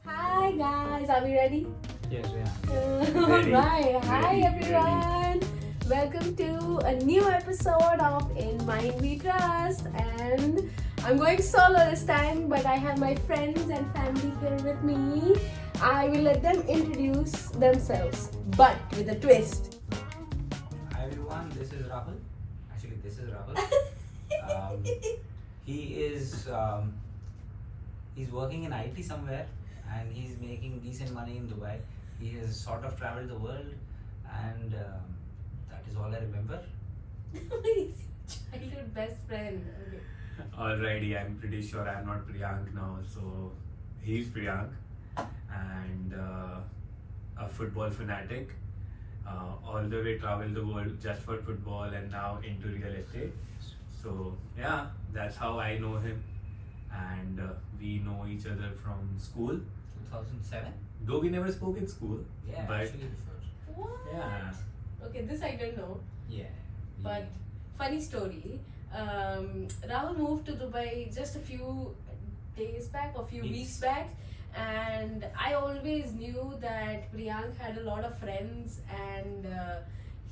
Hi guys, are we ready? Yes, we are. Ready. Alright, hi Ready, everyone. Welcome to a new episode of In Mind We Trust, and I'm going solo this time, but I have my friends and family here with me. I will let them introduce themselves, but with a twist. Hi everyone, this is Rahul. Actually, this is Rahul. Um, he is he's working in IT somewhere, and he's making decent money in Dubai. He has sort of traveled the world, and that is all I remember. He's your childhood best friend. Okay. Alrighty, I'm pretty sure I'm not Priyank now, so he's Priyank, and a football fanatic. All the way traveled the world just for football, and now into real estate. So yeah, that's how I know him, and we know each other from school. 2007? Though we never spoke in school, Yeah, but actually before. What? yeah, Okay, this I don't know. Yeah. But funny story, Rahul moved to Dubai just a few days back, or few weeks back, and I always knew that Priyank had a lot of friends, and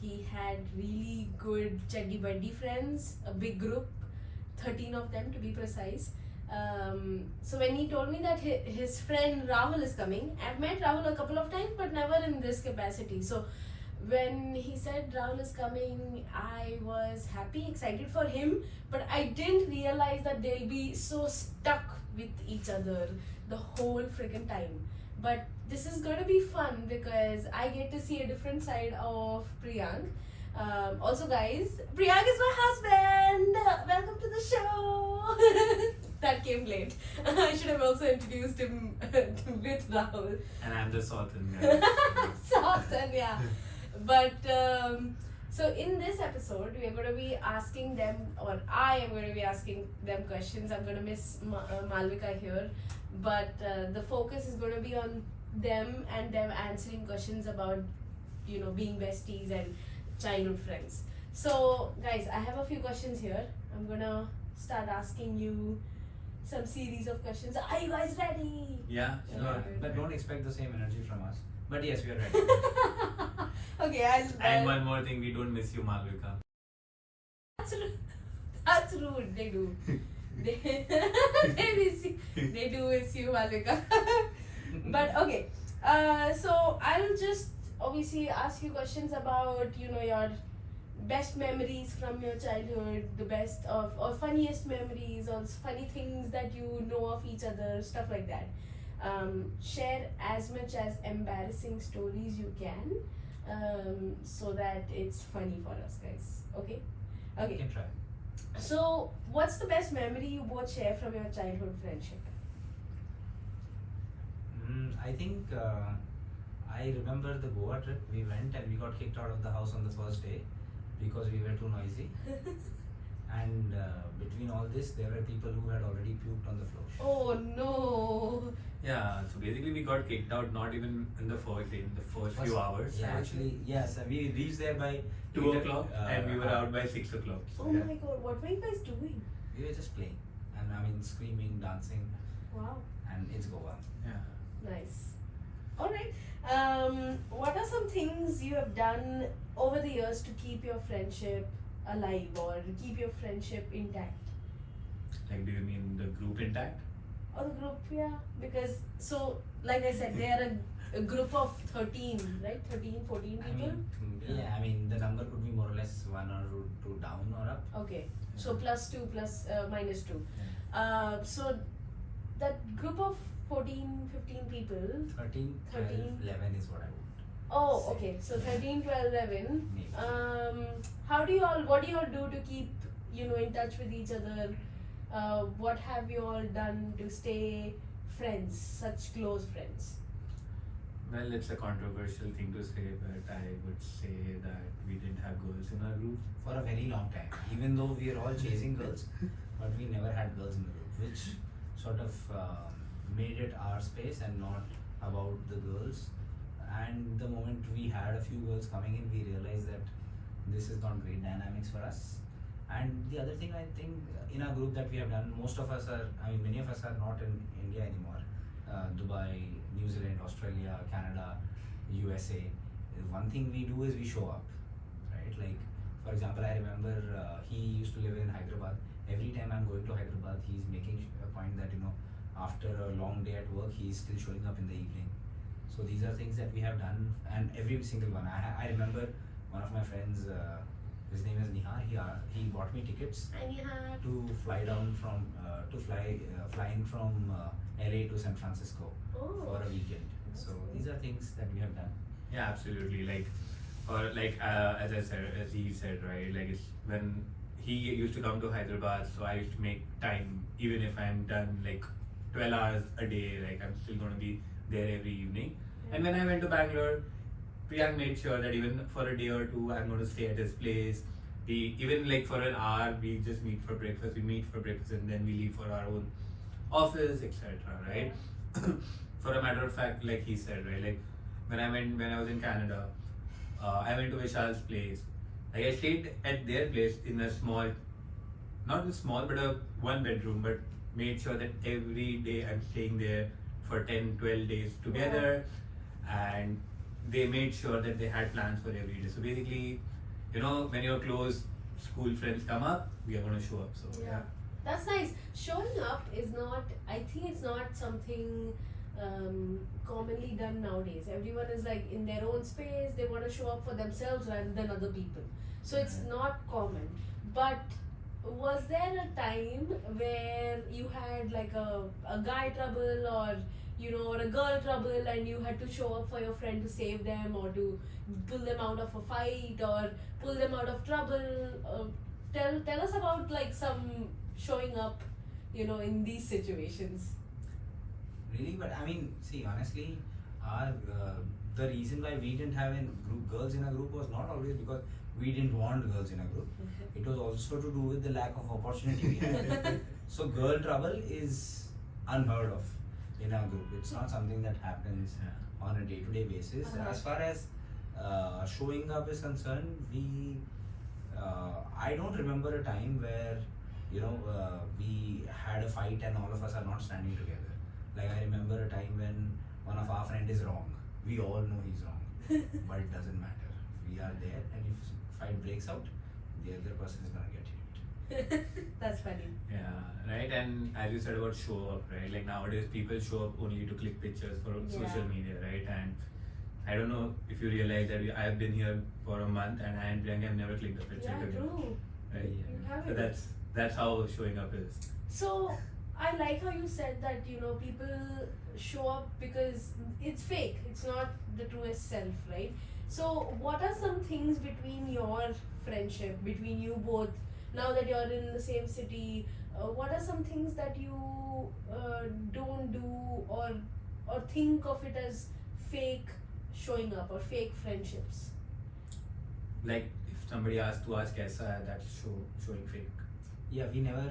he had really good chuddy buddy friends, a big group, 13 of them to be precise. So when he told me that his friend Rahul is coming, I've met Rahul a couple of times, but never in this capacity. So when he said Rahul is coming, I was happy, excited for him, but I didn't realize that they'll be so stuck with each other the whole freaking time. But this is gonna be fun because I get to see a different side of Priyank. Also, guys, Priyank is my husband. Welcome to the show. That came late. I should have also introduced him with Rahul. and I'm the Sultan guy. Soften, yeah. But so in this episode, we are going to be asking them, or I am going to be asking them questions. I'm going to miss Malvika here, but the focus is going to be on them and them answering questions about, being besties and childhood friends. So, guys, I have a few questions here. I'm going to start asking you some series of questions. Are you guys ready? Yeah, Yeah. sure. But don't expect the same energy from us. But yes, we are ready. Okay, And one more thing, we don't miss you, Malvika. That's rude. That's rude. They do. They, they do miss you, Malvika. But okay. So I'll just obviously ask you questions about your best memories from your childhood, the best of or funniest memories, or funny things that you know of each other, stuff like that. Share as much as embarrassing stories you can, so that it's funny for us, guys. Okay. We Okay. can try. So, what's the best memory you both share from your childhood friendship? I think I remember the Goa trip. We went and we got kicked out of the house on the first day because we were too noisy. And between all this, there were people who had already puked on the floor. Oh no! Yeah, so basically we got kicked out not even in the first day, in the first few hours. Yeah, actually, yes. We reached there by 2 o'clock and we were out by 6 o'clock. Oh Yeah. my god, what were you guys doing? We were just playing, and I mean screaming, dancing, Wow, and it's Goa. Yeah. nice. Alright, what are some things you have done over the years to keep your friendship alive or keep your friendship intact? Like, do you mean the group intact? Or the group, yeah, because so, like I said, they are a group of 13, right? 13, 14 I people? mean, Yeah. I mean the number could be more or less one or two down or up. Okay, so plus 2 plus minus 2. Yeah. So that group of 14, 15 people. 13, 13. 11 is what I would. Oh, say. okay. So 13, 12, 11. Maybe. What do you all do to keep, in touch with each other? What have you all done to stay friends, such close friends? Well, it's a controversial thing to say, but I would say that we didn't have girls in our group. For a very long time, even though we are all chasing girls, but we never had girls in the group, which sort of made it our space and not about the girls. And the moment we had a few girls coming in, we realized that this is not great dynamics for us. And the other thing I think in our group that we have done, most of us are, I mean, many of us are not in India anymore. Dubai, New Zealand, Australia, Canada, USA. One thing we do is we show up, right? Like, for example, I remember he used to live in Hyderabad. Every time I'm going to Hyderabad, he's making a point that, after a long day at work, he's still showing up in the evening. So these are things that we have done, and every single one. I remember one of my friends, his name is Nihar. He bought me tickets to fly down from flying from LA to San Francisco for a weekend. So these are things that we have done. Yeah, absolutely. As I said, as he said, right? Like it's when he used to come to Hyderabad, so I used to make time, even if I'm done like 12 hours a day, like I'm still going to be there every evening. And when I went to Bangalore, Priyank made sure that even for a day or two, I'm going to stay at his place. Even like for an hour, we just meet for breakfast. We meet for breakfast and then we leave for our own office, etc. Right? For a matter of fact, like he said, right? Like when I was in Canada, I went to Vishal's place. Like I stayed at their place in a small, not small, but a one bedroom, but made sure that every day I'm staying there for 10, 12 days together. And they made sure that they had plans for every day. So basically, when your close school friends come up, we are going to show up. So yeah. That's nice. Showing up is not, I think it's not something commonly done nowadays. Everyone is like in their own space, they want to show up for themselves rather than other people. So it's not common. But was there a time where you had like a guy trouble or or a girl trouble and you had to show up for your friend to save them or to pull them out of a fight or pull them out of trouble? Tell us about like some showing up, in these situations. Really, but I mean, see, honestly, our the reason why we didn't have girls in a group was not always because we didn't want girls in a group. It was also to do with the lack of opportunity we had. So girl trouble is unheard of in our group. It's not something that happens on a day-to-day basis. As far as showing up is concerned, I don't remember a time where we had a fight and all of us are not standing together. Like I remember a time when one of our friend is wrong. We all know he's wrong, but it doesn't matter. We are there, and if fight breaks out, the other person is gonna get hit. That's funny. Yeah, right. And as you said about show up, right? Like nowadays, people show up only to click pictures for social media, right? And I don't know if you realize that I have been here for a month and I and Priyanka have never clicked a picture together. True. Right? You have So it. that's how showing up is. So I like how you said that people show up because it's fake. It's not the truest self, right? So what are some things between your friendship, between you both, now that you're in the same city? What are some things that you don't do or think of it as fake showing up or fake friendships? Like if somebody asks to ask kaisa hai, that's showing fake. Yeah, we never.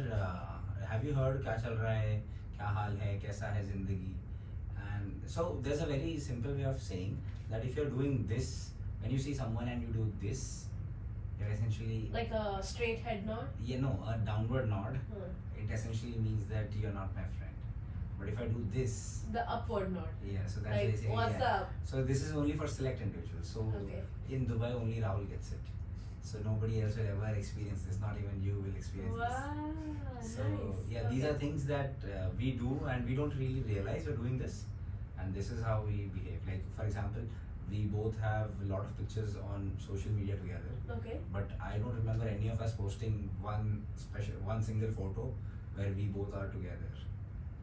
Have you heard "Kya chal raha hai? Kya haal hai? Kaisa hai zindagi?" And so there's a very simple way of saying that if you're doing this, when you see someone and you do this, you're essentially Like a straight head nod? a downward nod. It essentially means that you're not my friend. But if I do this, The upward nod. yeah, so that's Like, basically what's up? So this is only for select individuals. So Okay. in Dubai, only Rahul gets it. So nobody else will ever experience this. Not even you will experience Wow, this. So nice. yeah, these are things that we do, and we don't really realize we're doing this. And this is how we behave. Like for example, we both have a lot of pictures on social media together. Okay. But I don't remember any of us posting one single photo where we both are together.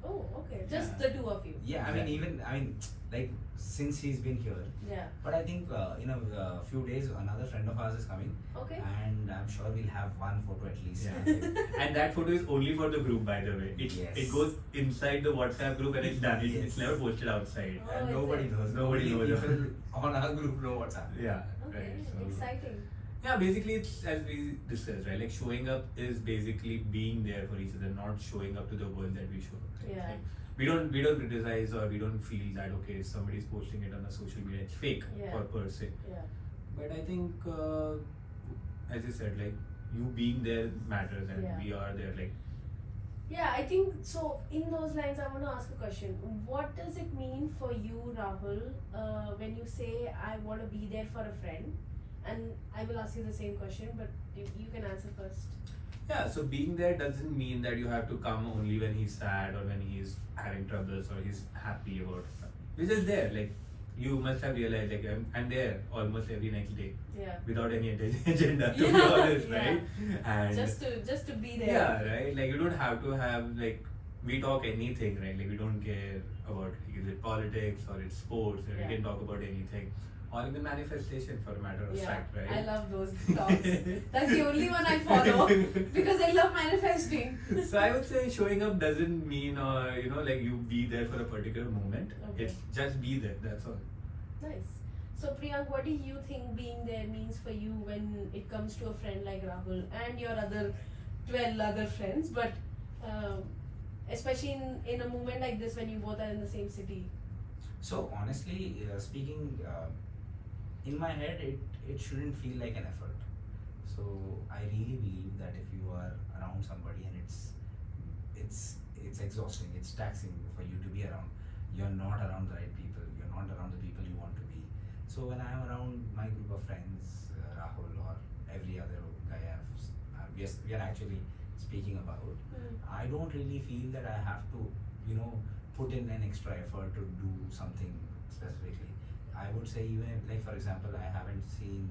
Oh, okay. Just Yeah. the two of you. Yeah, I mean, like since he's been here. Yeah. But I think in a few days, another friend of ours is coming, Okay. and I'm sure we'll have one photo at least. Yeah. And that photo is only for the group, by the way. Yes. It goes inside the WhatsApp group and it's done. Yes. It's never posted outside. Oh, And is nobody it? knows. Nobody Only knows. people on our group know what's happening. Yeah. Okay. Right. So Exciting. yeah, basically it's as we discussed, right? Like showing up is basically being there for each other, not showing up to the world that we show. Right? Yeah. Like, we don't criticize or we don't feel that okay, if somebody's posting it on a social media, it's fake Yeah. or per se. Yeah. But I think as you said, like you being there matters, and Yeah. we are there. Like, Yeah, I think so. In those lines, I want to ask a question. What does it mean for you, Rahul, when you say, I want to be there for a friend? And I will ask you the same question, but you can answer first. yeah, so being there doesn't mean that you have to come only when he's sad or when he's having troubles or he's happy about stuff. You're just there. Like, you must have realized, like, I'm there almost every next day Yeah. without any agenda, to be Yeah, honest, yeah. right? And Just to be there. yeah, right. Like, you don't have to have, like, we talk anything, right? Like, we don't care about, is it politics or it's sports, or Yeah. we can talk about anything, or even manifestation, for a matter of Yeah, fact, right? I love those talks. That's the only one I follow because I love manifesting. So I would say showing up doesn't mean, like, you be there for a particular moment. Okay. It's just be there. That's all. Nice. So Priyank, what do you think being there means for you when it comes to a friend like Rahul and your other 12 other friends, but especially in a moment like this when you both are in the same city? So honestly speaking, in my head, it shouldn't feel like an effort. So I really believe that if you are around somebody and it's exhausting, it's taxing for you to be around, you're not around the right people, you're not around the people you want to be. So when I'm around my group of friends, Rahul or every other guy we are actually speaking about, I don't really feel that I have to, put in an extra effort to do something specifically. I would say, even if, like, for example, I haven't seen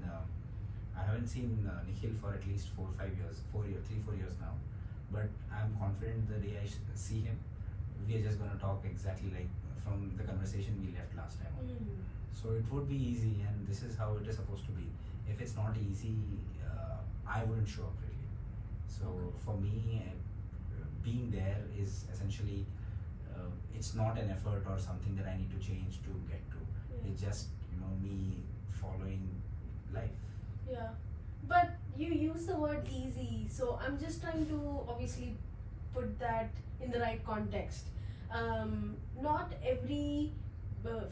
Nikhil for at least 3-4 years now, but I'm confident the day I see him, we are just gonna talk exactly like from the conversation we left last time. So it would be easy, and this is how it is supposed to be. If it's not easy, I wouldn't show up really. So for me, being there is essentially, it's not an effort or something that I need to change to get to. It's just, me following life. Yeah, but you use the word easy, so I'm just trying to obviously put that in the right context. Not every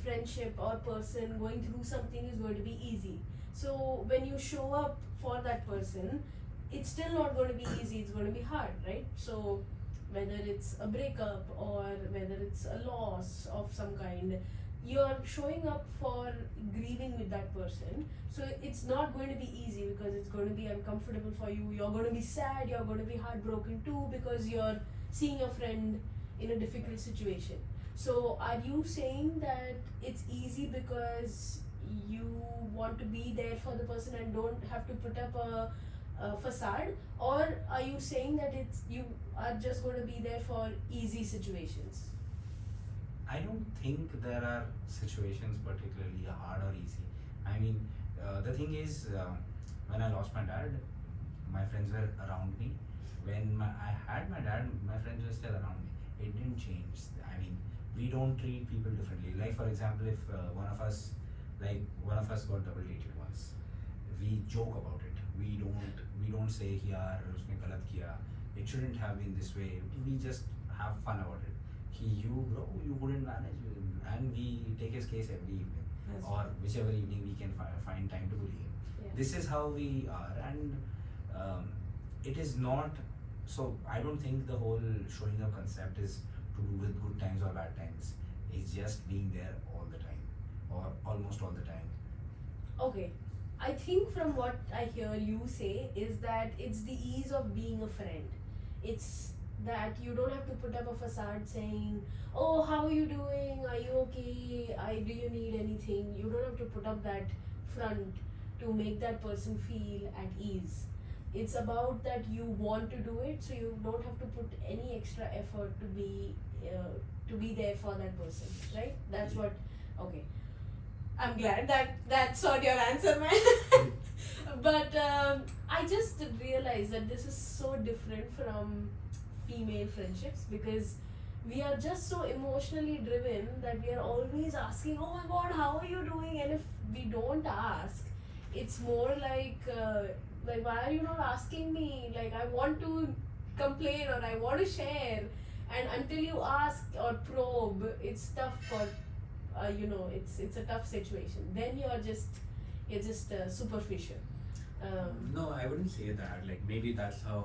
friendship or person going through something is going to be easy. So when you show up for that person, it's still not going to be easy, it's going to be hard, right? So whether it's a breakup or whether it's a loss of some kind, you're showing up for grieving with that person. So it's not going to be easy because it's going to be uncomfortable for you. You're going to be sad, you're going to be heartbroken too because you're seeing your friend in a difficult situation. So are you saying that it's easy because you want to be there for the person and don't have to put up a facade, or are you saying that you are just going to be there for easy situations? I don't think there are situations particularly hard or easy. I mean, the thing is, when I lost my dad, my friends were around me. When I had my dad, my friends were still around me. It didn't change. I mean, we don't treat people differently. Like, for example, if one of us got double dated once, we joke about it. We don't say yaar usne galat kiya. It shouldn't have been this way. We just have fun about it. You couldn't manage, and we take his case every evening, or whichever evening we can find time to bully him. Yeah. This is how we are, and it is not. So I don't think the whole showing up concept is to do with good times or bad times. It's just being there all the time, or almost all the time. Okay, I think from what I hear you say is that it's the ease of being a friend. It's that you don't have to put up a facade saying, oh, how are you doing, are you okay, do you need anything. You don't have to put up that front to make that person feel at ease. It's about that you want to do it, so you don't have to put any extra effort to be there for that person, right? That's what. Okay, I'm glad that's not your answer, man. But I just realized that this is so different from female friendships because we are just so emotionally driven that we are always asking, oh my god, how are you doing? And if we don't ask, it's more like why are you not asking me? Like, I want to complain or I want to share, and until you ask or probe, it's tough for it's a tough situation. Then you're just superficial. No, I wouldn't say that. Like maybe that's how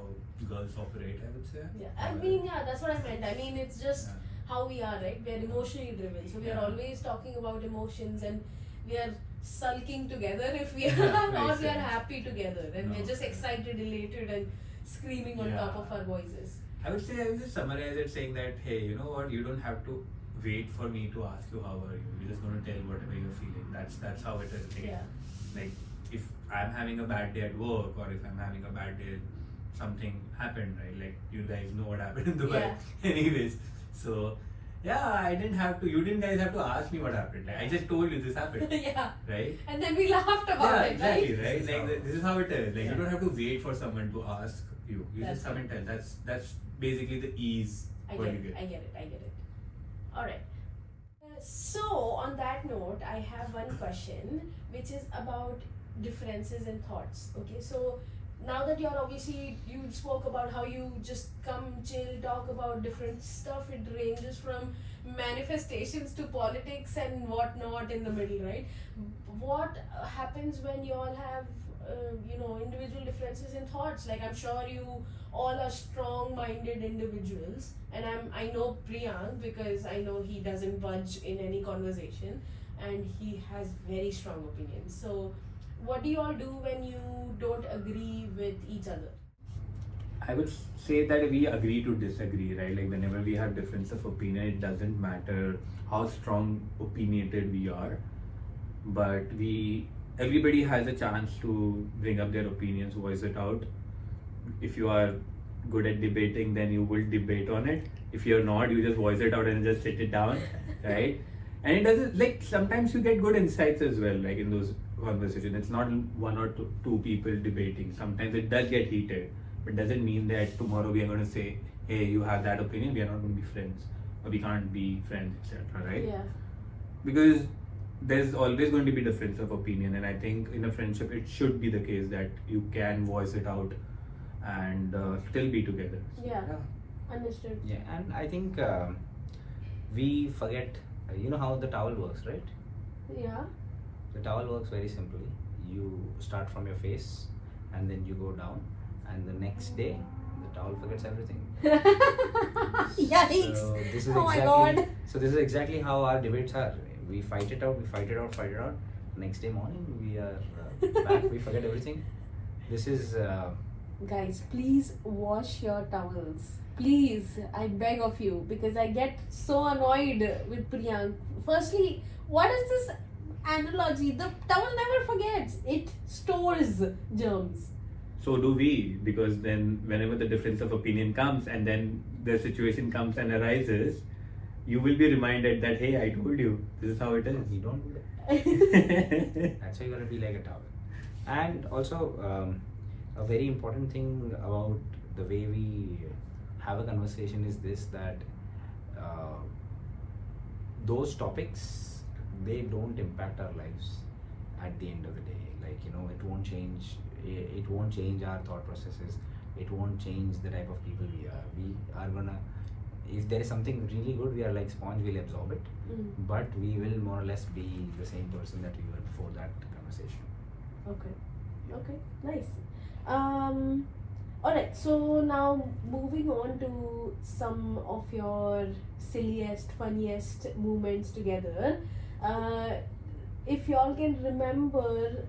girls operate. I would say. Yeah, I mean, yeah, that's what I meant. I mean, it's just Yeah. how we are, right? We are emotionally driven, so we are Yeah. always talking about emotions, and we are sulking together if we are Yeah, or makes we are sense. happy together, and we're No. just excited, elated, and screaming on top Yeah. of our voices. I would say I would just summarize it saying that hey, you know what? You don't have to wait for me to ask you how are you. You're just gonna tell whatever you're feeling. That's how it is. Like, Yeah. like if I'm having a bad day at work or if I'm having a bad day, something happened, right? Like you guys know what happened in Dubai. Yeah. Anyways, so yeah, I didn't have to. You didn't guys have to ask me what happened. Like I just told you this happened, Yeah, right? and then we laughed about Yeah, it, exactly, right? right? Like this is how it is. Like Yeah. you don't have to wait for someone to ask you. You That's just come it. and tell. That's basically the ease. I what get you it. I get it. I get it. All right. So on that note, I have one question, which is about differences in thoughts. Okay, so now that you're obviously you spoke about how you just come chill, talk about different stuff. It ranges from manifestations to politics and whatnot in the middle, right? What happens when you all have individual differences in thoughts? Like, I'm sure you all are strong-minded individuals, and I know Priyank because I know he doesn't budge in any conversation, and he has very strong opinions. So, what do you all do when you don't agree with each other? I would say that we agree to disagree, right? Like whenever we have difference of opinion, it doesn't matter how strong opinionated we are, but everybody has a chance to bring up their opinions, voice it out. If you are good at debating, then you will debate on it. If you're not, you just voice it out and just sit it down, right? And it doesn't, like, sometimes you get good insights as well, like in those conversations. It's not one or two people debating. Sometimes it does get heated, but doesn't mean that tomorrow we are going to say, hey, you have that opinion, we are not going to be friends, or we can't be friends, etc., right? Yeah. Because there's always going to be difference of opinion, and I think in a friendship it should be the case that you can voice it out and still be together. Yeah. Understood. Yeah, and I think we forget, you know how the towel works, right? Yeah. The towel works very simply. You start from your face and then you go down, and the next day the towel forgets everything. Yikes! So this is Oh my exactly, God. so this is exactly how our debates are. We fight it out, we fight it out, fight it out. Next day morning we are back, we forget everything. This is Guys, please wash your towels. Please, I beg of you, because I get so annoyed with Priyank. Firstly, what is this analogy? The towel never forgets. It stores germs. So do we, because then whenever the difference of opinion comes and then the situation comes and arises, you will be reminded that, hey, I told you, this is how it is. we don't do that. That's why you gotta be like a towel. And also, a very important thing about the way we have a conversation is this, that those topics, they don't impact our lives at the end of the day. Like, you know, it won't change our thought processes, it won't change the type of people we are. We are gonna, if there is something really good, we are like sponge, we'll absorb it, but we will more or less be the same person that we were before that conversation. Okay, nice. Alright, so now moving on to some of your silliest, funniest moments together. If y'all can remember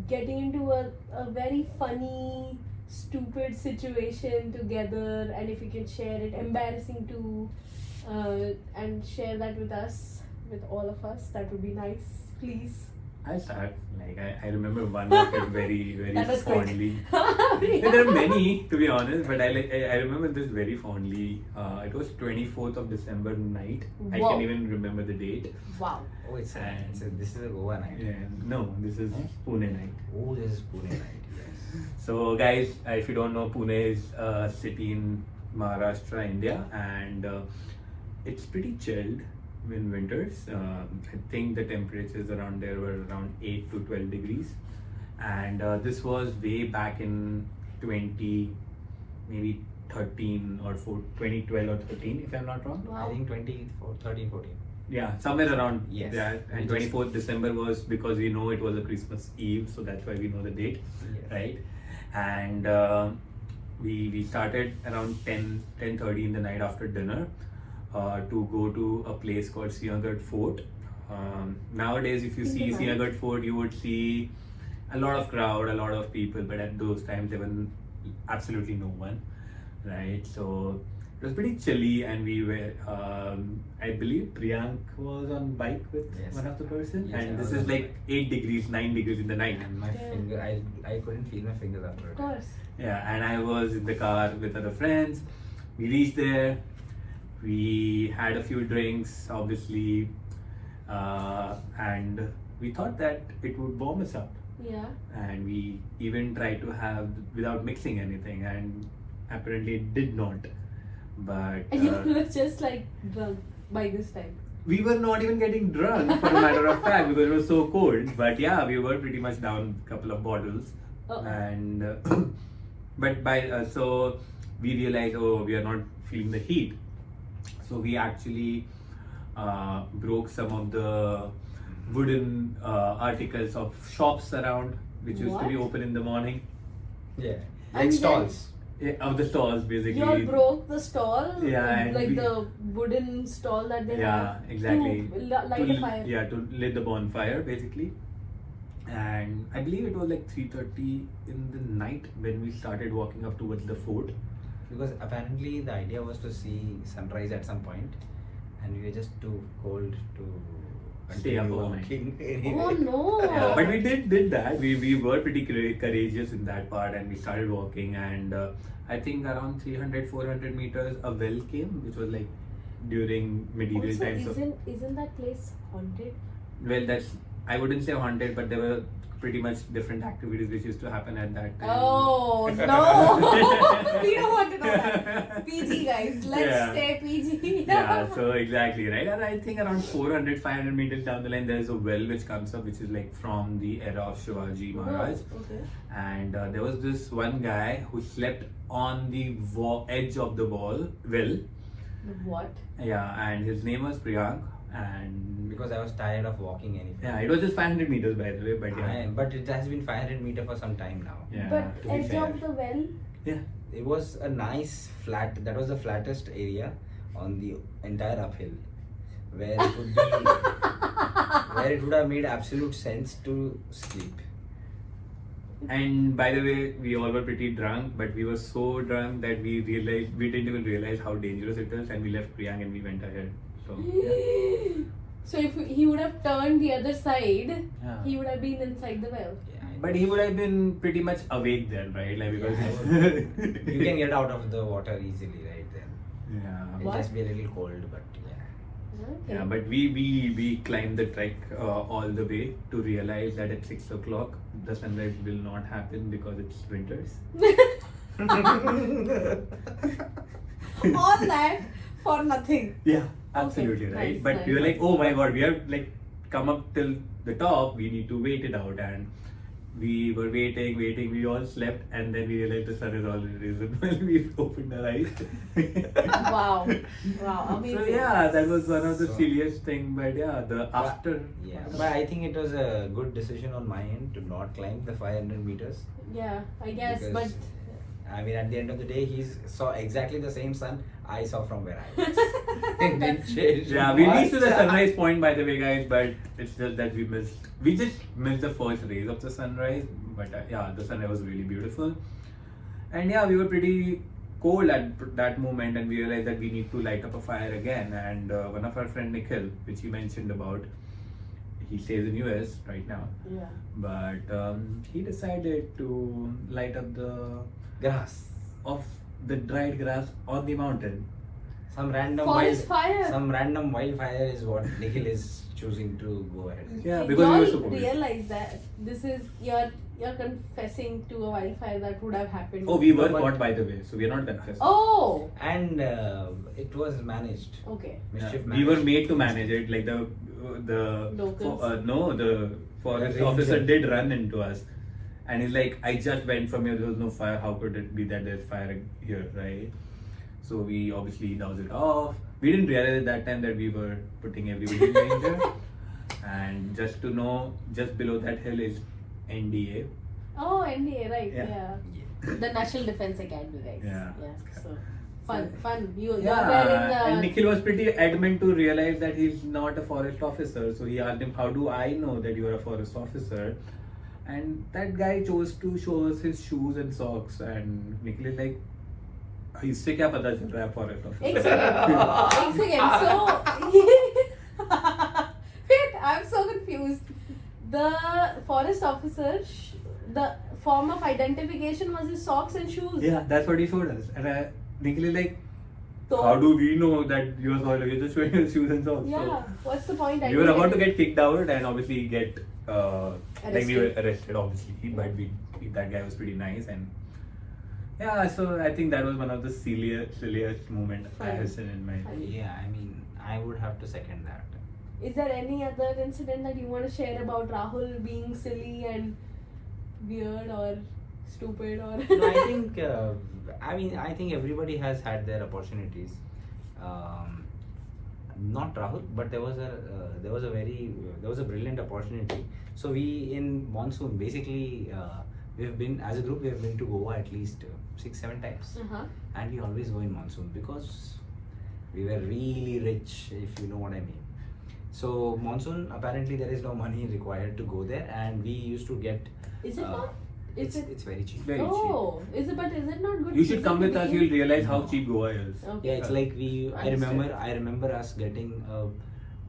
getting into a very funny, stupid situation together, and if you can share it, embarrassing too, and share that with us, with all of us, that would be nice, please. I'll start. Like I remember one of it very, very That was quick. fondly. Yeah. There are many, to be honest, but I remember this very fondly. It was 24th of December night. I Wow. can't even remember the date. Wow. Oh, this is a Goa night. Yeah, no, this is Pune night. Oh, this is Pune night, yes. So, guys, if you don't know, Pune is a city in Maharashtra, India, and it's pretty chilled in winters. I think the temperatures around there were around 8 to 12 degrees, and this was way back in 2012 or 13, if I'm not wrong. Wow. I think 13, 14. Yeah, somewhere around Yes. that. We And just- 24th December was because we know it was a Christmas Eve, so that's why we know the date, Yes. right? And we started around 10:30 in the night after dinner to go to a place called Siahat Fort. Nowadays, if you In the see night? Siahat Fort, you would see a lot of crowd, a lot of people, but at those times there was absolutely no one, right? So it was pretty chilly, and we were, I believe Priyank was on bike with Yes. one of the person, Yes, I and this was is on like bike. 8 degrees, 9 degrees in the night. And my Yeah. finger, I couldn't feel my fingers after Of it. course. Yeah, and I was in the car with other friends. We reached there. We had a few drinks, obviously, and we thought that it would warm us up. Yeah. And we even tried to have without mixing anything, and apparently it did not. But And you were just like drunk by this time. we were not even getting drunk, for a matter of fact, because it was so cold. But yeah, we were pretty much down a couple of bottles. Uh-oh. And but so we realized, oh, we are not feeling the heat, so we actually broke some of the wooden articles of shops around, which used to be What? open in the morning. Yeah. And Like then- stalls. Yeah, of the stalls, basically. You all broke the stall, Yeah, and like we- the wooden stall that they Yeah, have exactly. to light a fire. Yeah, to lit the bonfire basically. And I believe it was like 3:30 in the night when we started walking up towards the fort. Because apparently the idea was to see sunrise at some point, and we were just too cold to Stay up continue all night. walking Oh anyway. no! Yeah, but we did that. We were pretty courageous in that part, and we started walking. And I think around 300-400 meters, a well came, which was like during medieval Also, times. isn't that place haunted? Well, that's, I wouldn't say haunted, but there were pretty much different activities which used to happen at that time. Oh no! We don't want to know that. PG guys, let's Yeah. stay PG. Yeah, so exactly, right? And I think around 400-500 meters down the line, there's a well which comes up, which is like from the era of Shivaji Maharaj. Oh, okay. And there was this one guy who slept on the edge of the well. What? Yeah, and his name was Priyank. And Because I was tired of walking anyway. yeah, it was just 500 meters by the way, but yeah. But it has been 500 meter for some time now. Yeah, But to be edge fair. of the well. Yeah. It was a nice flat. That was the flattest area on the entire uphill, where it would be, where it would have made absolute sense to sleep. And by the way, we all were pretty drunk, but we were so drunk that we didn't even realize how dangerous it is, and we left Priyank and we went ahead. So yeah. So if he would have turned the other side, Yeah. he would have been inside the well. Yeah, But he would have been pretty much awake then, right? Like because you can get out of the water easily, right then. yeah. It'll What? just be a little cold, but yeah. Okay. Yeah, but we climbed the trek all the way to realize that at 6 o'clock the sunrise will not happen because it's winters. All that for nothing. Yeah, absolutely right. nice, But nice. we were like, oh my god, we have like come up till the top. We need to wait it out, and we were waiting. We all slept, and then we realized the sun is already risen when we opened our eyes. Wow. Wow. Amazing. So yeah, that was one of the So- silliest thing. But yeah, the after. Yeah, but I think it was a good decision on my end to not climb the 500 meters. Yeah, I guess, Because, I mean, at the end of the day, he saw exactly the same sun I saw from where I was. It didn't change Yeah, we reached to the much. sunrise point by the way, guys. But it's just that we just missed the first rays of the sunrise. But yeah, the sunrise was really beautiful. And yeah, we were pretty cold at that moment, and we realized that we need to light up a fire again. And one of our friend Nikhil, which he mentioned about, he stays in US right now. Yeah. But he decided to light up the Grass. of the dried grass on the mountain. Some random Forest fire. Some random wildfire is what Nikhil is choosing to go ahead. Yeah, because we were so Y'all cold. realize that this is you're confessing to a wildfire that would have happened. Oh, we were But- caught by the way, so we are not confessing. Oh. And it was managed. Okay. Mischief We were managed. made to manage it. Like the Locals. the forest The officer ranger. did run into us, and he's like, "I just went from here. There was no fire. How could it be that there's fire here, right?" So we obviously dowsed it off. We didn't realize at that time that we were putting everybody in danger. And just to know, just below that hill is NDA. Oh, NDA, right? Yeah. Yeah. The National Defense Academy, guys. Yeah. So fun. You're Yeah, there in the. and Nikhil was pretty adamant to realize that he's not a forest officer. So he asked him, "How do I know that you are a forest officer?" And that guy chose to show us his shoes and socks. And Nikhil is like, "इससे क्या पता चल रहा है forest officer?" एक second. So, wait, I'm so confused. The forest officer, the form of identification was his socks and shoes. Yeah, that's what he showed us. And Nikhil is like, So, "How do we know that you are forest? You're just showing your shoes and socks." yeah, So, what's the point? we were about to get kicked out and obviously get like we were Arrested. arrested obviously, but that guy was pretty nice. And yeah, so I think that was one of the silliest moment I have seen in my Fun. Yeah, I mean, I would have to second that. Is there any other incident that you want to share about Rahul being silly and weird or stupid or? No, I think everybody has had their opportunities. Not Rahul, but there was a brilliant opportunity. So we in monsoon basically we've been as a group we have been to Goa at least 6-7 times, Uh-huh. and we always go in monsoon because we were really rich, if you know what I mean. So monsoon, apparently there is no money required to go there, and we used to get. Is it not? It's very cheap. Very cheap. Oh, is it? But is it not good? You should come season with to us. be in? You'll realize how cheap Goa is. Okay. Yeah, it's like I Understood. remember us getting a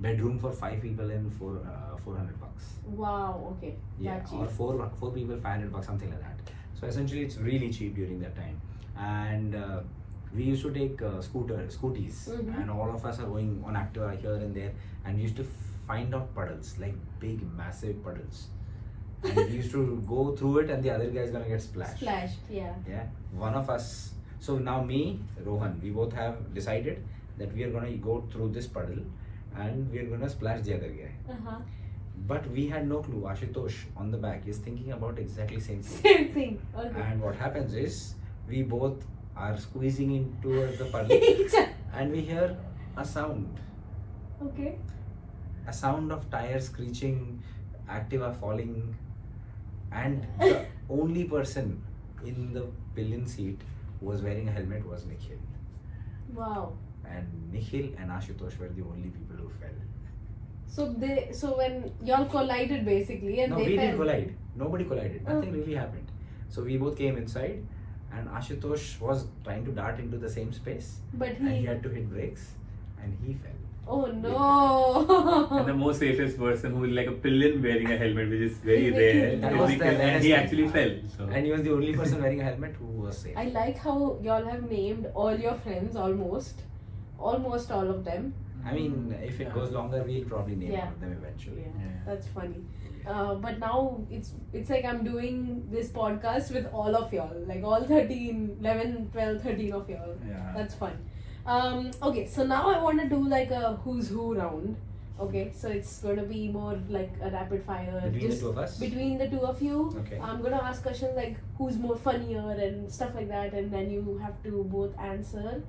bedroom for 5 people in $400. Wow. Okay. Yeah, That cheap. or four people $500, something like that. So essentially, it's really cheap during that time, and we used to take scooties, Mhm. and all of us are going on Activa here and there, and we used to find out puddles, like big, massive puddles, and we used to go through it, and the other guy is gonna get splashed. Splashed. Yeah. Yeah, one of us. So now me, Rohan, we both have decided that we are gonna go through this puddle, and we are gonna splash the other guy. Uh-huh. But we had no clue. Ashutosh on the back is thinking about exactly same thing. Same thing. Okay. And what happens is we both are squeezing into the puddle, and we hear a sound, Okay. a sound of tires screeching, Activa falling, and the only person in the pillion seat who was wearing a helmet was Nikhil. Wow. And Nikhil and Ashutosh were the only people who fell. So when y'all collided basically and No, they we fell. didn't collide. Nobody collided. Oh. Nothing really happened. So we both came inside, and Ashutosh was trying to dart into the same space, But and he he. had to hit brakes, and he fell. Oh no. And the most safest person who is like a pillion wearing a helmet, which is very Nikhil. rare, That is was Nikhil, the and he rarest actually fell. So. And he was the only person wearing a helmet who was safe. I like how y'all have named all your friends almost all of them. I mean, if it goes longer, we'll probably name Yeah. all of them eventually. Yeah, Yeah. that's funny. But now it's like I'm doing this podcast with all of y'all, like all 13, 11, 12, 13 of y'all. Yeah. That's fun. Okay, so now I want to do like a who's who round. Okay, so it's going to be more like a rapid fire. Between the two of us? Between the two of you. Okay. I'm going to ask questions like who's more funnier and stuff like that, and then you have to both answer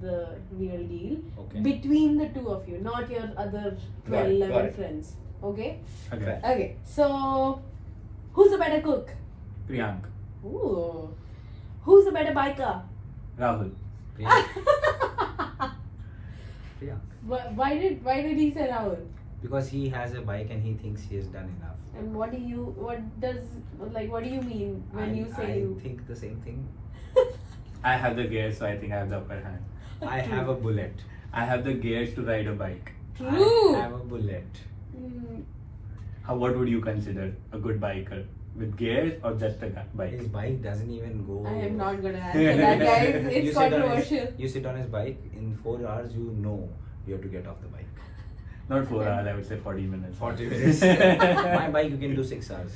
the real deal. Okay. Between the two of you, not your other 12, Got it, 11 it. friends. Okay? Okay. Okay, so who's a better cook? Priyank. Ooh. Who's a better biker? Rahul. Priyank. Priyank. Why did he say Rahul? Because he has a bike and he thinks he has done enough. And what do you mean when you say I you? think the same thing. I have the gears, so I think I have the upper hand. I have a bullet. I have the gears to ride a bike. True. I have a bullet. Mm, What would you consider a good biker? With gears or just a bike? His bike doesn't even go. I am not gonna answer that, guys. You It's sit on his- controversial. You sit on his bike, in 4 hours you know you have to get off the bike. Not 4 hours, I would say 40 minutes. 40 minutes. My bike you can do 6 hours.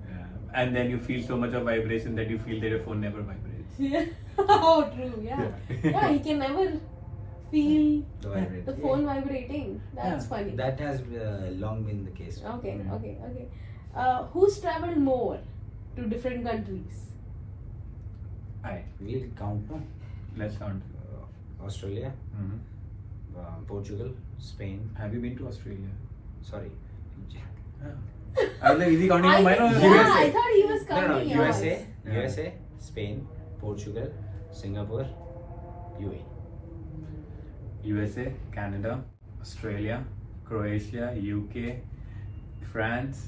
Yeah. And then you feel so much of vibration that you feel that your phone never vibrates. Yeah. Oh, true. Yeah. Yeah, he can never feel The vibrate. the phone vibrating. That's Yeah. funny. That has long been the case. Okay, Mm. okay. Who's traveled more to different countries? I. We'll count, no? Let's start. Australia, Mhm. Portugal, Spain. Have you been to Australia? Sorry. I was like, is he counting on mine or yeah, I USA? thought he was No, no, counting yours. USA, Yeah. USA, Spain, Portugal, Singapore, UAE. USA, Canada, Australia, Croatia, UK, France,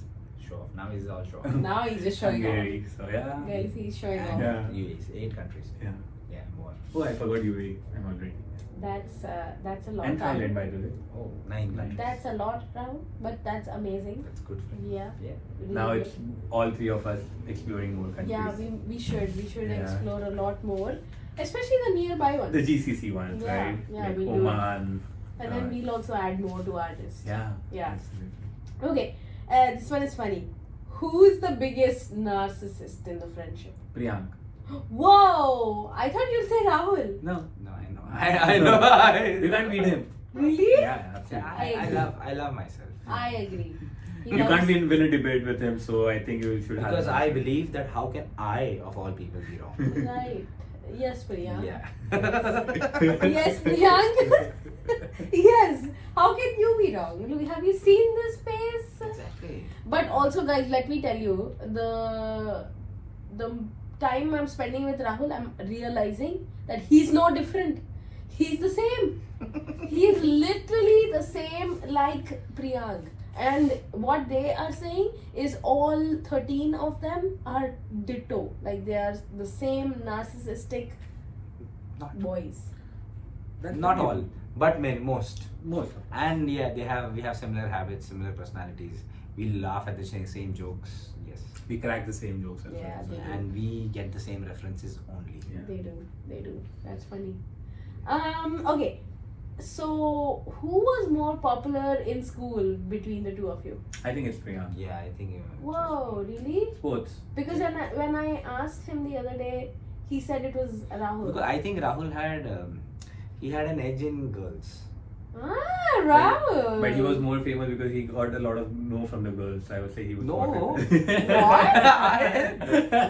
Show off. Now he's all show off. Now he's just showing off. Hungary. So yeah. Guys, he's showing off. Yeah. UAE, 8 countries. Yeah. Yeah, more. Oh, I forgot UAE. I'm already. That's a lot. And Thailand, by the way. Oh, 9 countries. That's a lot, Rahul, but that's amazing. That's good for you. Yeah. Yeah. Really Now good. it's all three of us exploring more countries. Yeah, we should Yeah. explore a lot more, especially the nearby ones. The GCC ones, Yeah, right? yeah, Like we'll do it. Oman. And then we'll also add more to our list. Yeah. Yeah. Absolutely. Okay, this one is funny. Who's the biggest narcissist in the friendship? Priyank. Whoa! I thought you'd say Rahul. No. No, I know. I know. You can't beat him. Really? Yeah, absolutely. I love myself. I agree. He You loves- can't win a debate with him, so I think you should have. Because I believe that how can I, of all people, be wrong? Right. Yes, Priyank. Yeah. Yes, Priyank. Yes. How can you be wrong? Look, have you seen this face? Exactly. But also, guys, let me tell you, the time I'm spending with Rahul, I'm realizing that he's no different. He's the same. He's literally the same like Priyank. And what they are saying is all 13 of them are ditto. Like they are the same narcissistic Not, boys. not all, but most. Most. And yeah, we have similar habits, similar personalities. We laugh at the same jokes. Yes. We crack the same jokes as Yeah, well. they do. And we get the same references only. Yeah. They do. That's funny. Okay. So, who was more popular in school between the two of you? I think it's Priyank. Yeah, I think. Whoa, really? Sports. Because when I asked him the other day, he said it was Rahul. Because I think Rahul had he had an edge in girls. Ah, Rahul. But he was more famous because he got a lot of no from the girls. So I would say he was. No. spotted. What?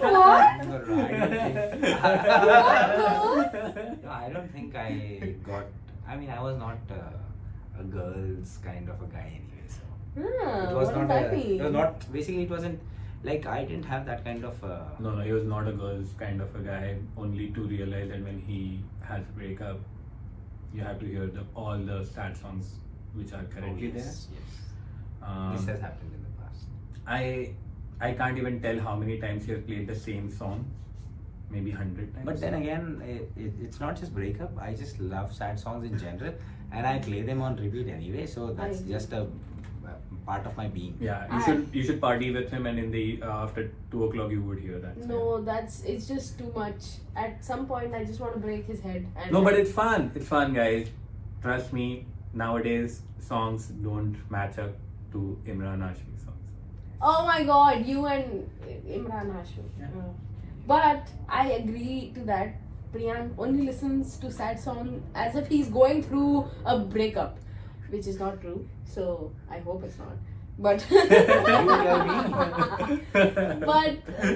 No, I don't think. What? No, I don't think I got. I mean, I was not a girls kind of a guy anyway. So Ah, it was what not. does that mean? It was not. Basically, it wasn't like I didn't have that kind of. No, he was not a girl's kind of a guy. Only to realize that when he has to break up, you have to hear all the sad songs which are currently yes, yes. there. This has happened in the past. I can't even tell how many times he has played the same song. Maybe 100 times. But then again, it's not just breakup. I just love sad songs in general, and I play them on repeat anyway. So that's agree. just a part of my being. Yeah, I- you should party with him, and in the after 2 o'clock you would hear that. No, it's just too much. At some point, I just want to break his head. And No, but it's fun. It's fun, guys. Trust me. Nowadays, songs don't match up to Imran Hashmi songs. Oh my God, you and Imran Hashmi. Yeah. But I agree to that. Priyank only listens to sad song as if he's going through a breakup, which is not true. So I hope it's not. But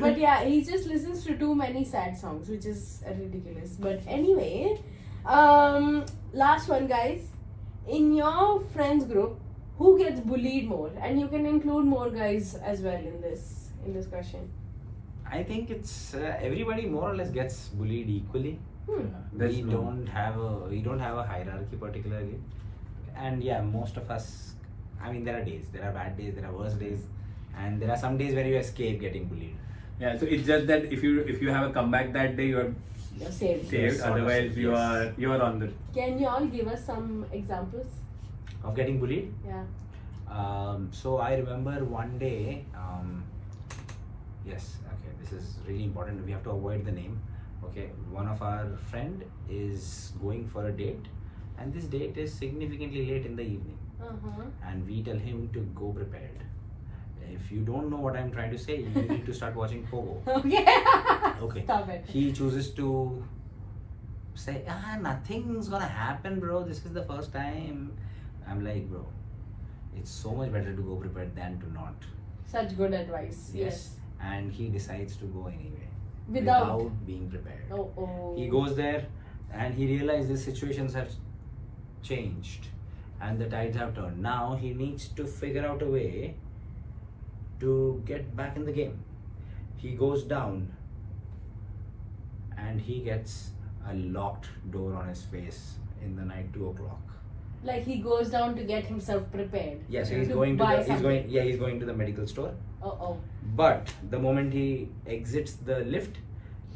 but yeah, he just listens to too many sad songs, which is ridiculous. But anyway, last one, guys. In your friends group, who gets bullied more? And you can include more guys as well in this question. I think it's everybody more or less gets bullied equally. There's We no- don't have a hierarchy particularly, and yeah, most of us. I mean, there are days, there are bad days, there are worse days, and there are some days where you escape getting bullied. Yeah, so it's just that if you have a comeback that day, you're You're saved. saved. sort of, Otherwise, yes. you are on the. Can you all give us some examples? Of getting bullied. Yeah. So I remember one day. Yes. Okay. This is really important. We have to avoid the name. Okay. One of our friend is going for a date, and this date is significantly late in the evening. And we tell him to go prepared. If you don't know what I'm trying to say, you need to start watching Pogo. Okay. Okay. Stop it. He chooses to say, nothing's gonna happen, bro. This is the first time. I'm like, bro, it's so much better to go prepared than to not. Such good advice. Yes. And he decides to go anyway. Without. being prepared. Oh. He goes there, and he realized the situations have changed and the tides have turned. Now he needs to figure out a way to get back in the game. He goes down and he gets a locked door on his face in the night, 2 o'clock. Like he goes down to get himself prepared. Yes, he's To going to buy the, something. he's going to the medical store. Oh. But the moment he exits the lift,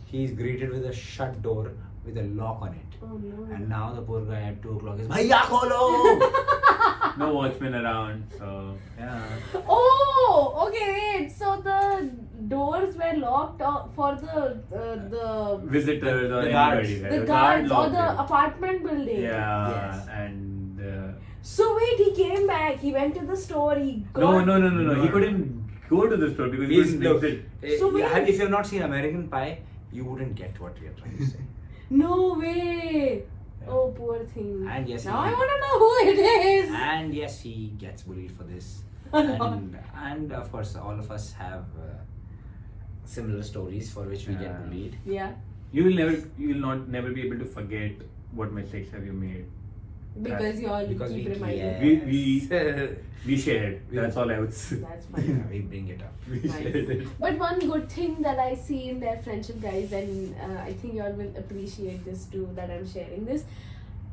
he's greeted with a shut door with a lock on it. Oh no. And now the poor guy at 2 o'clock is Bhaiya kholo! No watchman around, so Yeah. Oh, okay, wait. So the doors were locked for the visitors or The guards. anybody. the right? guards or locked the it. apartment building. Yeah, Yes. and So wait, he came back. He went to the store. He got. no. He couldn't go to the store because he He's, couldn't look, exit. So wait. if you've not seen American Pie, you wouldn't get what we are trying to say. No way. Oh, poor thing. And yes, now he- I want to know who it is. And yes, he gets bullied for this. A lot. And of course, all of us have similar stories for which we Yeah. get bullied. Yeah, You will not never be able to forget what mistakes have you made. because you all Because keep we reminding. We shared. We- That's all I would say. That's Yeah, fine. we bring it up. We Nice. shared it. But one good thing that I see in their friendship, guys, and I think you all will appreciate this too, that I'm sharing this.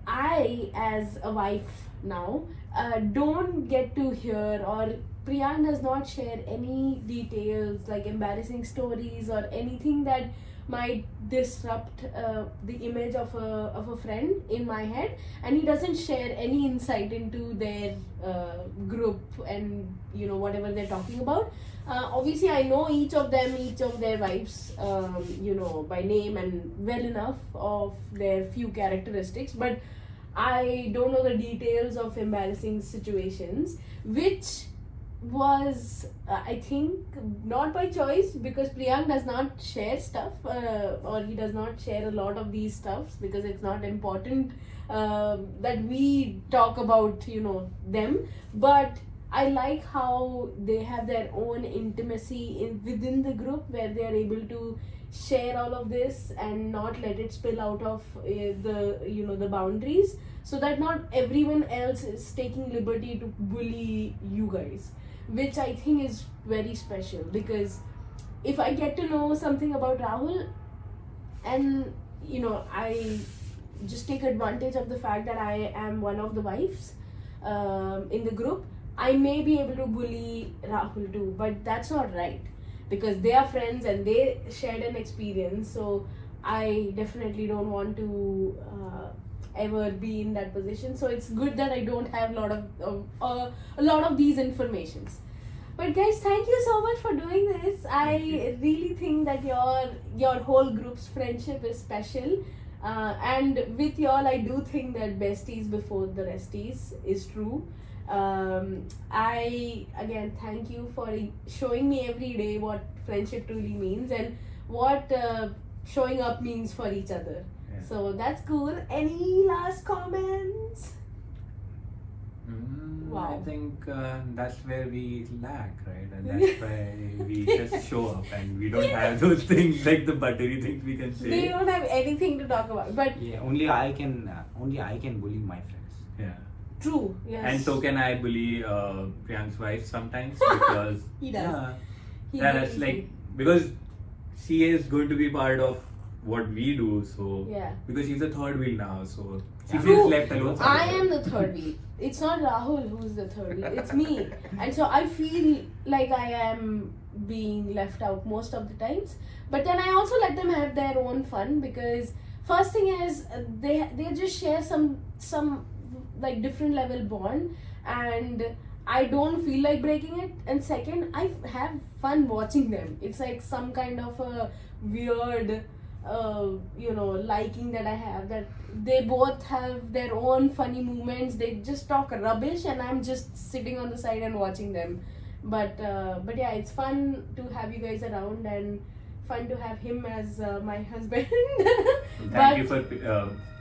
I, as a wife now, don't get to hear, or Priyank does not share any details like embarrassing stories or anything that might disrupt the image of a friend in my head, and he doesn't share any insight into their group and whatever they're talking about. Obviously I know each of their wives by name and well enough of their few characteristics, but I don't know the details of embarrassing situations, which was I think not by choice, because Priyank does not share stuff or he does not share a lot of these stuffs because it's not important that we talk about them. But I like how they have their own intimacy within the group, where they are able to share all of this and not let it spill out of the boundaries, so that not everyone else is taking liberty to bully you guys, which I think is very special. Because if I get to know something about Rahul, and I just take advantage of the fact that I am one of the wives in the group, I may be able to bully Rahul too, but that's not right, because they are friends and they shared an experience. So I definitely don't want to ever be in that position. So it's good that I don't have a lot of these informations. But guys, thank you so much for doing this. I really think that your whole group's friendship is special. And with y'all, I do think that Besties before the Resties is true. I again thank you for showing me every day what friendship truly means and what showing up means for each other. Yeah. So that's cool. Any last comments? Wow. I think that's where we lack, right? And that's why we just show up and we don't have those things like the buttery things we can say. They don't have anything to talk about. But Yeah, only I can bully my friends. Yeah. true, yes. And so can I bully Priyank's wife sometimes because He does. Yeah, He that's really- like because she is going to be part of what we do. So Yeah. because she's the third wheel now, so she True. feels left alone. I am the third wheel. It's not Rahul who's the third wheel. It's me. And so I feel like I am being left out most of the times. But then I also let them have their own fun, because first thing is they just share some like different level bond, and I don't feel like breaking it. And second, I have fun watching them. It's like some kind of a weird liking that I have, that they both have their own funny moments. They just talk rubbish and I'm just sitting on the side and watching them. But yeah, it's fun to have you guys around and fun to have him as my husband. Thank you for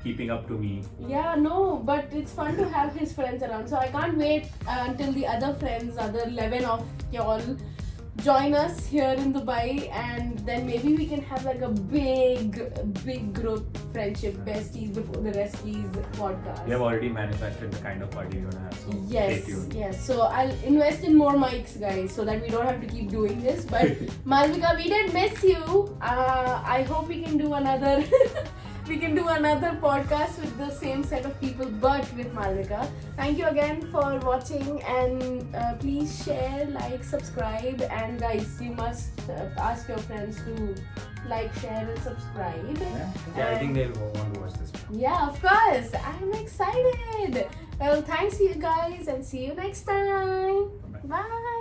keeping up to me. Yeah, no, but it's fun to have his friends around. So I can't wait until the other friends, other 11 of y'all, join us here in Dubai, and then maybe we can have like a big group friendship besties before the Resties podcast. We have already manufactured the kind of party we're gonna have, so stay tuned. Yes. So I'll invest in more mics, guys, so that we don't have to keep doing this. But Malvika, we did miss you. I hope we can do another. We can do another podcast with the same set of people, but with Malvika. Thank you again for watching, and please share, like, subscribe, and guys, you must ask your friends to like, share, and subscribe. Yeah, I think they'll want to watch this one. Yeah, of course. I'm excited. Well, thanks you guys, and see you next time. Bye-bye. Bye.